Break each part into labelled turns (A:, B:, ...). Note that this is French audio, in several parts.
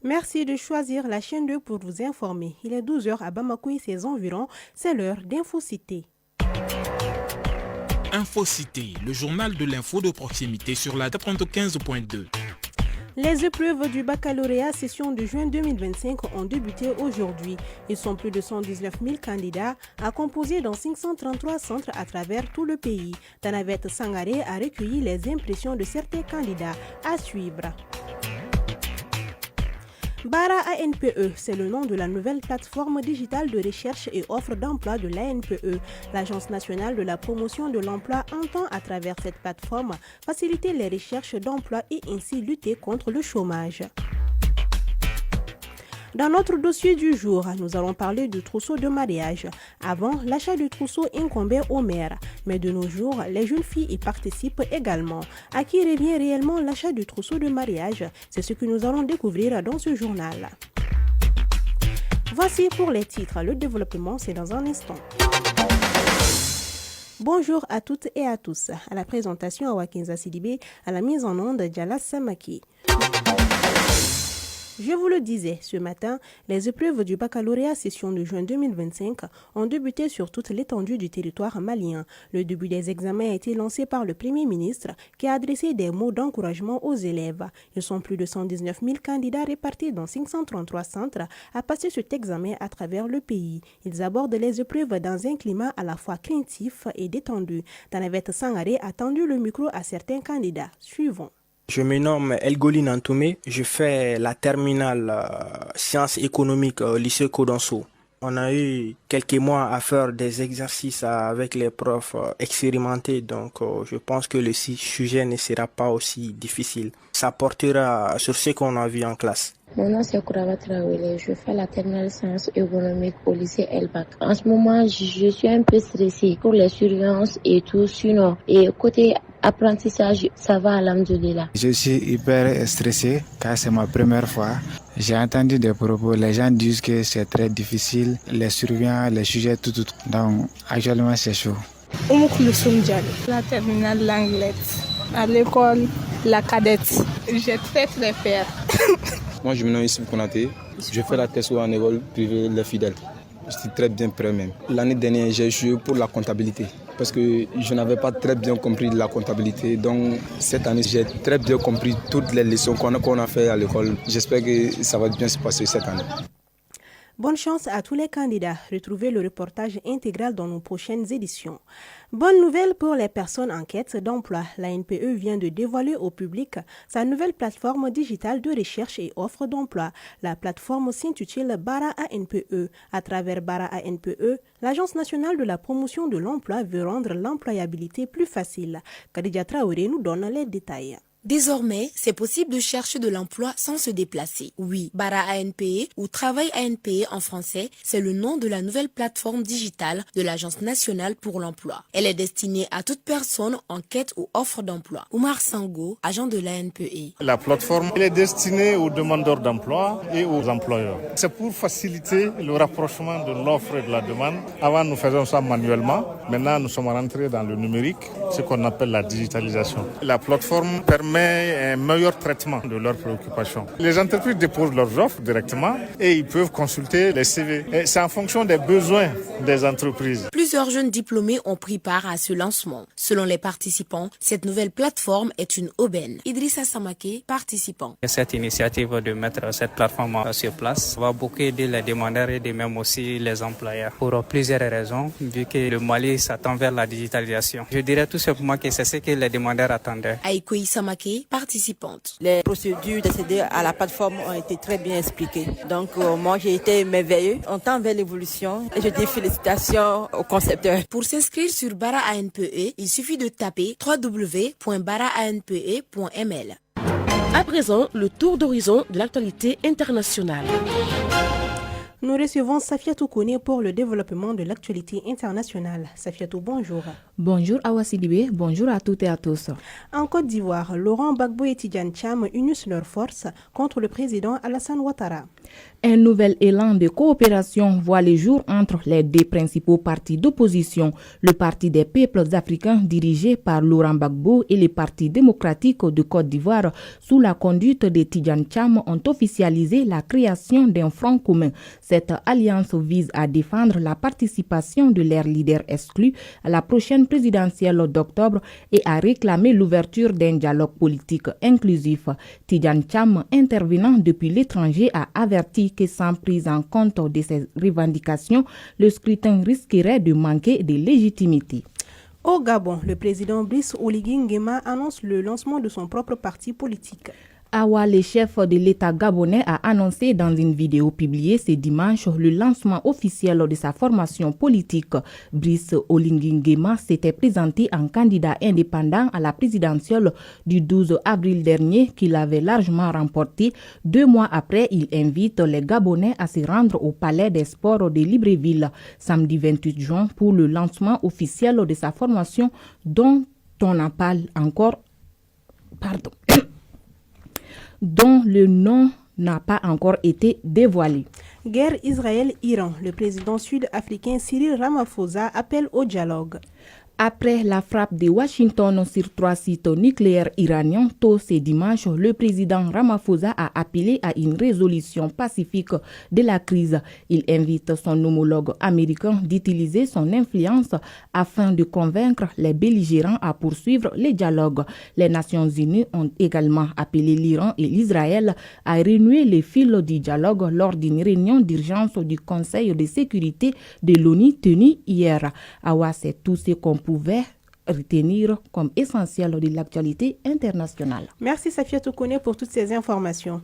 A: Merci de choisir la chaîne 2 pour vous informer. Il est 12 heures à Bamako et ses environs. C'est l'heure d'InfoCité.
B: InfoCité, le journal de l'info de proximité sur la 95.2.
A: Les épreuves du baccalauréat session de juin 2025 ont débuté aujourd'hui. Ils sont plus de 119 000 candidats à composer dans 533 centres à travers tout le pays. Tanavette Sangaré a recueilli les impressions de certains candidats à suivre. Bara ANPE, c'est le nom de la nouvelle plateforme digitale de recherche et offre d'emploi de l'ANPE. L'Agence nationale de la promotion de l'emploi entend à travers cette plateforme faciliter les recherches d'emploi et ainsi lutter contre le chômage. Dans notre dossier du jour, nous allons parler du trousseau de mariage. Avant, l'achat du trousseau incombait aux mères. Mais de nos jours, les jeunes filles y participent également. À qui revient réellement l'achat du trousseau de mariage? C'est ce que nous allons découvrir dans ce journal. Voici pour les titres. Le développement, c'est dans un instant. Bonjour à toutes et à tous. À la présentation, Awakinza Sidibé, à la mise en onde, Djala Samaki. Je vous le disais, ce matin, les épreuves du baccalauréat session de juin 2025 ont débuté sur toute l'étendue du territoire malien. Le début des examens a été lancé par le Premier ministre qui a adressé des mots d'encouragement aux élèves. Ils sont plus de 119 000 candidats répartis dans 533 centres à passer cet examen à travers le pays. Ils abordent les épreuves dans un climat à la fois craintif et détendu. Tanavette Sangaré a tendu le micro à certains candidats. Suivons.
C: Je me nomme Elgoli Nantoumé, je fais la terminale sciences économiques au lycée Kodonso. On a eu quelques mois à faire des exercices avec les profs expérimentés, donc je pense que le sujet ne sera pas aussi difficile. Ça portera sur ce qu'on a vu en classe.
D: Mon nom c'est Kourava Traoré, je fais la terminale sciences économiques au lycée Elbac. En ce moment, je suis un peu stressée pour les surveillances et tout, sinon, et côté apprentissage, ça va alhamdoulilah.
E: Je suis hyper stressé car c'est ma première fois. J'ai entendu des propos, les gens disent que c'est très difficile, les surveillants, les sujets, tout. Donc actuellement c'est chaud.
F: La terminale l'anglaise, à l'école, la cadette. J'ai très peur.
G: Moi je me nomme Issif Konaté, je fais la TESO en école privée Les Fidèles. Je suis très bien prêt même. L'année dernière j'ai joué pour la comptabilité parce que je n'avais pas très bien compris la comptabilité. Donc cette année j'ai très bien compris toutes les leçons qu'on a fait à l'école. J'espère que ça va bien se passer cette année.
A: Bonne chance à tous les candidats. Retrouvez le reportage intégral dans nos prochaines éditions. Bonne nouvelle pour les personnes en quête d'emploi. La NPE vient de dévoiler au public sa nouvelle plateforme digitale de recherche et offre d'emploi. La plateforme s'intitule Bara ANPE. À travers Bara ANPE, l'Agence nationale de la promotion de l'emploi veut rendre l'employabilité plus facile. Khadija Traoré nous donne les détails.
H: Désormais, c'est possible de chercher de l'emploi sans se déplacer. Oui, Bara ANPE ou Travail ANPE en français, c'est le nom de la nouvelle plateforme digitale de l'Agence nationale pour l'emploi. Elle est destinée à toute personne en quête ou offre d'emploi. Oumar Sango, agent de l'ANPE.
I: La plateforme elle est destinée aux demandeurs d'emploi et aux employeurs. C'est pour faciliter le rapprochement de l'offre et de la demande. Avant, nous faisions ça manuellement. Maintenant, nous sommes rentrés dans le numérique, ce qu'on appelle la digitalisation. La plateforme permet un meilleur traitement de leurs préoccupations. Les entreprises déposent leurs offres directement et ils peuvent consulter les CV. Et c'est en fonction des besoins des entreprises.
H: Plusieurs jeunes diplômés ont pris part à ce lancement. Selon les participants, cette nouvelle plateforme est une aubaine. Idrissa Samake, participant.
J: Cette initiative de mettre cette plateforme sur place va beaucoup aider les demandeurs et même aussi les employeurs. Pour plusieurs raisons, vu que le Mali s'attend vers la digitalisation. Je dirais tout simplement que c'est ce que les demandeurs attendaient.
H: Aïkoui Samake, participante.
K: Les procédures d'accéder à la plateforme ont été très bien expliquées. Donc moi j'ai été merveilleux. On tend vers l'évolution et je dis félicitations aux concepteurs.
H: Pour s'inscrire sur Bara ANPE, il suffit de taper www.baraanpe.ml.
L: À présent, le tour d'horizon de l'actualité internationale.
A: Nous recevons Safiatou Kone pour le développement de l'actualité internationale. Safiatou, bonjour.
L: Bonjour Awa Sidibé, bonjour à toutes et à tous.
A: En Côte d'Ivoire, Laurent Gbagbo et Tidjane Thiam unissent leurs forces contre le président Alassane Ouattara.
L: Un nouvel élan de coopération voit le jour entre les deux principaux partis d'opposition, le Parti des peuples africains dirigé par Laurent Gbagbo et le Parti démocratique de Côte d'Ivoire sous la conduite de Tidjane Thiam ont officialisé la création d'un front commun. Cette alliance vise à défendre la participation de leurs leaders exclus à la prochaine présidentielle d'octobre et à réclamer l'ouverture d'un dialogue politique inclusif. Tidjane Thiam, intervenant depuis l'étranger, a averti que sans prise en compte de ces revendications, le scrutin risquerait de manquer de légitimité.
A: Au Gabon, le président Brice Oligui Nguema annonce le lancement de son propre parti politique.
L: Awa, le chef de l'État gabonais, a annoncé dans une vidéo publiée ce dimanche le lancement officiel de sa formation politique. Brice Oligui Nguema s'était présenté en candidat indépendant à la présidentielle du 12 avril dernier qu'il avait largement remporté. 2 mois après, il invite les Gabonais à se rendre au Palais des Sports de Libreville samedi 28 juin pour le lancement officiel de sa formation dont on n'a pas encore... dont le nom n'a pas encore été dévoilé.
A: Guerre Israël-Iran, le président sud-africain Cyril Ramaphosa appelle au dialogue.
L: Après la frappe de Washington sur 3 sites nucléaires iraniens tôt ce dimanche, le président Ramaphosa a appelé à une résolution pacifique de la crise. Il invite son homologue américain d'utiliser son influence afin de convaincre les belligérants à poursuivre les dialogues. Les Nations Unies ont également appelé l'Iran et l'Israël à renouer le fil du dialogue lors d'une réunion d'urgence du Conseil de sécurité de l'ONU tenue hier. Awa, c'est tout ce qu'on pouvait retenir comme essentiel de l'actualité internationale.
A: Merci Safiatou Kone pour toutes ces informations.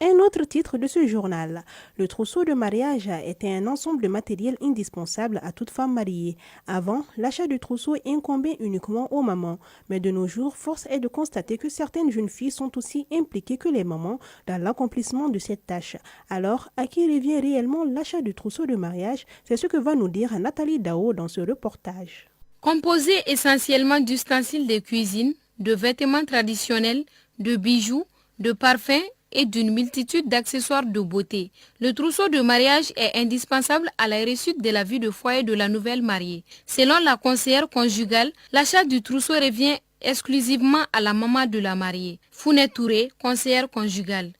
A: Un autre titre de ce journal. Le trousseau de mariage était un ensemble de matériel indispensable à toute femme mariée. Avant, l'achat du trousseau incombait uniquement aux mamans. Mais de nos jours, force est de constater que certaines jeunes filles sont aussi impliquées que les mamans dans l'accomplissement de cette tâche. Alors, à qui revient réellement l'achat du trousseau de mariage? C'est ce que va nous dire Nathalie Dao dans ce reportage.
M: Composé essentiellement d'ustensiles de cuisine, de vêtements traditionnels, de bijoux, de parfums et d'une multitude d'accessoires de beauté. Le trousseau de mariage est indispensable à la réussite de la vie de foyer de la nouvelle mariée. Selon la conseillère conjugale, l'achat du trousseau revient exclusivement à la maman de la mariée. Founet Touré, conseillère conjugale.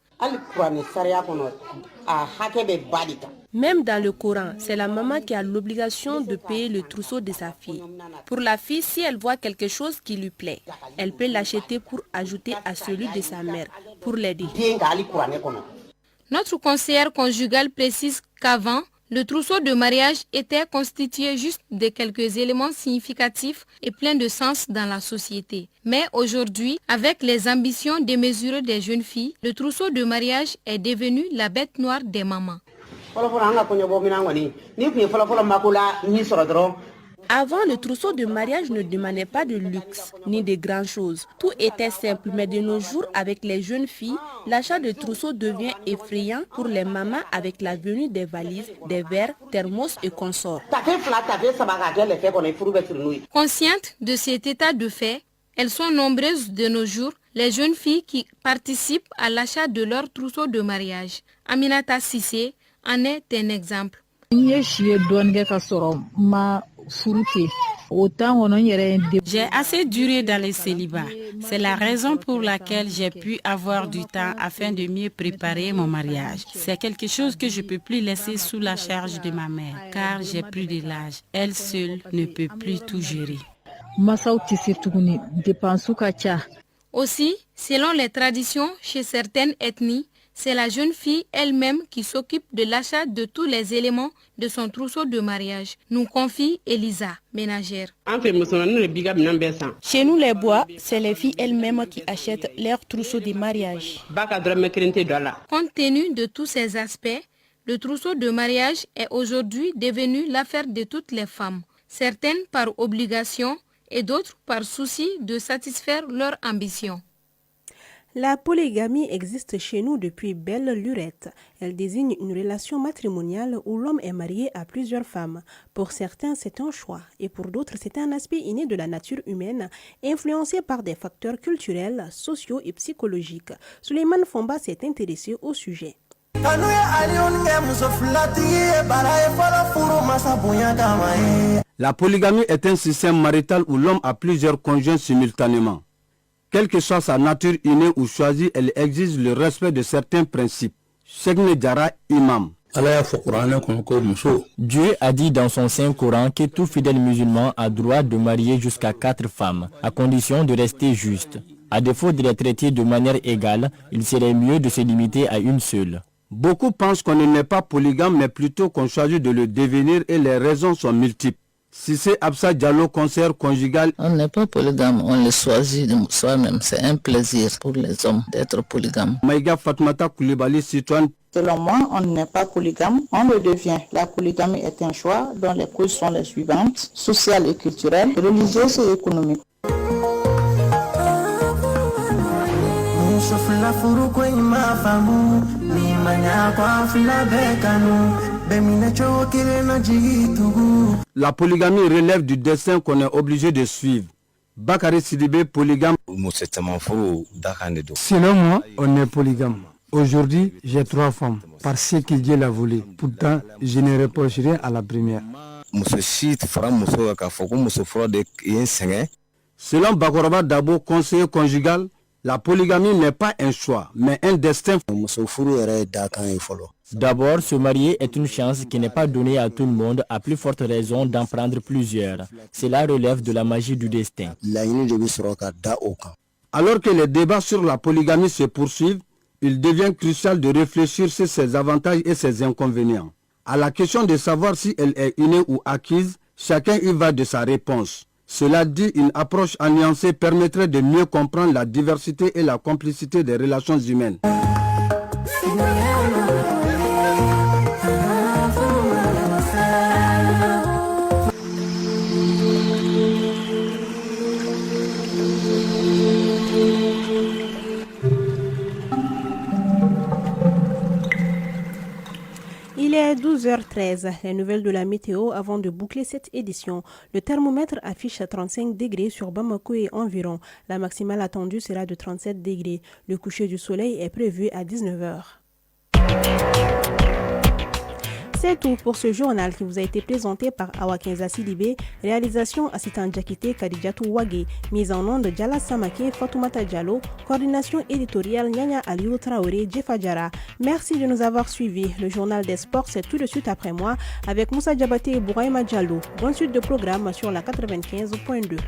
N: Même dans le Coran, c'est la maman qui a l'obligation de payer le trousseau de sa fille. Pour la fille, si elle voit quelque chose qui lui plaît, elle peut l'acheter pour ajouter à celui de sa mère, pour l'aider.
M: Notre conseillère conjugale précise qu'avant, le trousseau de mariage était constitué juste de quelques éléments significatifs et pleins de sens dans la société. Mais aujourd'hui, avec les ambitions démesurées des jeunes filles, le trousseau de mariage est devenu la bête noire des mamans.
N: Avant, le trousseau de mariage ne demandait pas de luxe, ni de grandes choses. Tout était simple, mais de nos jours, avec les jeunes filles, l'achat de trousseau devient effrayant pour les mamans avec la venue des valises, des verres, thermos et consorts.
M: Conscientes de cet état de fait, elles sont nombreuses de nos jours, les jeunes filles qui participent à l'achat de leur trousseau de mariage. Aminata Sissé en est un exemple.
O: J'ai assez duré dans le célibat. C'est la raison pour laquelle j'ai pu avoir du temps afin de mieux préparer mon mariage. C'est quelque chose que je ne peux plus laisser sous la charge de ma mère, car j'ai plus de l'âge. Elle seule ne peut plus tout gérer.
M: Aussi, selon les traditions chez certaines ethnies, c'est la jeune fille elle-même qui s'occupe de l'achat de tous les éléments de son trousseau de mariage, nous confie Elisa, ménagère.
N: Chez nous les bois, c'est les filles elles-mêmes qui achètent leur trousseau de mariage.
M: Compte tenu de tous ces aspects, le trousseau de mariage est aujourd'hui devenu l'affaire de toutes les femmes, certaines par obligation et d'autres par souci de satisfaire leur ambition.
A: La polygamie existe chez nous depuis belle lurette. Elle désigne une relation matrimoniale où l'homme est marié à plusieurs femmes. Pour certains, c'est un choix et pour d'autres, c'est un aspect inné de la nature humaine, influencé par des facteurs culturels, sociaux et psychologiques. Souleymane Fomba s'est intéressé au sujet.
P: La polygamie est un système marital où l'homme a plusieurs conjoints simultanément. Quelle que soit sa nature innée ou choisie, elle exige le respect de certains principes. Cheikh Nedjara, imam.
Q: Dieu a dit dans son Saint-Coran que tout fidèle musulman a droit de marier jusqu'à 4 femmes, à condition de rester juste. À défaut de les traiter de manière égale, il serait mieux de se limiter à une seule.
P: Beaucoup pensent qu'on n'est pas polygame, mais plutôt qu'on choisit de le devenir et les raisons sont multiples. Si c'est Absa Diallo, concert conjugal.
R: On n'est pas polygame, on le choisit de soi-même. C'est un plaisir pour les hommes d'être polygames.
P: Maïga Fatmata Koulibaly, citoyenne.
S: Selon moi, on n'est pas polygame, on le devient. La polygamie est un choix dont les causes sont les suivantes: sociales et culturelles, religieuses et économiques.
P: La polygamie relève du destin qu'on est obligé de suivre. Bakary Sidibé, polygame.
T: Selon moi, on est polygame. Aujourd'hui, j'ai 3 femmes, parce que Dieu l'a voulu. Pourtant, je ne reproche rien à la première.
P: Selon Bakoraba Dabo, conseiller conjugal, la polygamie n'est pas un choix, mais un destin.
Q: D'abord, se marier est une chance qui n'est pas donnée à tout le monde, à plus forte raison d'en prendre plusieurs. Cela relève de la magie du destin.
P: Alors que les débats sur la polygamie se poursuivent, il devient crucial de réfléchir sur ses avantages et ses inconvénients. À la question de savoir si elle est innée ou acquise, chacun y va de sa réponse. Cela dit, une approche nuancée permettrait de mieux comprendre la diversité et la complicité des relations humaines.
A: Il est 12h13, les nouvelles de la météo avant de boucler cette édition. Le thermomètre affiche 35 degrés sur Bamako et environ. La maximale attendue sera de 37 degrés. Le coucher du soleil est prévu à 19h. C'est tout pour ce journal qui vous a été présenté par Awa Kenza Sidibé, réalisation Assistant Jakite Kadijatou Wage, mise en onde Djala Samake Fatoumata Diallo, coordination éditoriale Nyanya Aliou Traoré Djefadjara. Merci de nous avoir suivis. Le journal des sports, c'est tout de suite après moi avec Moussa Diabaté et Bouraïma Diallo. Bonne suite de programme sur la 95.2.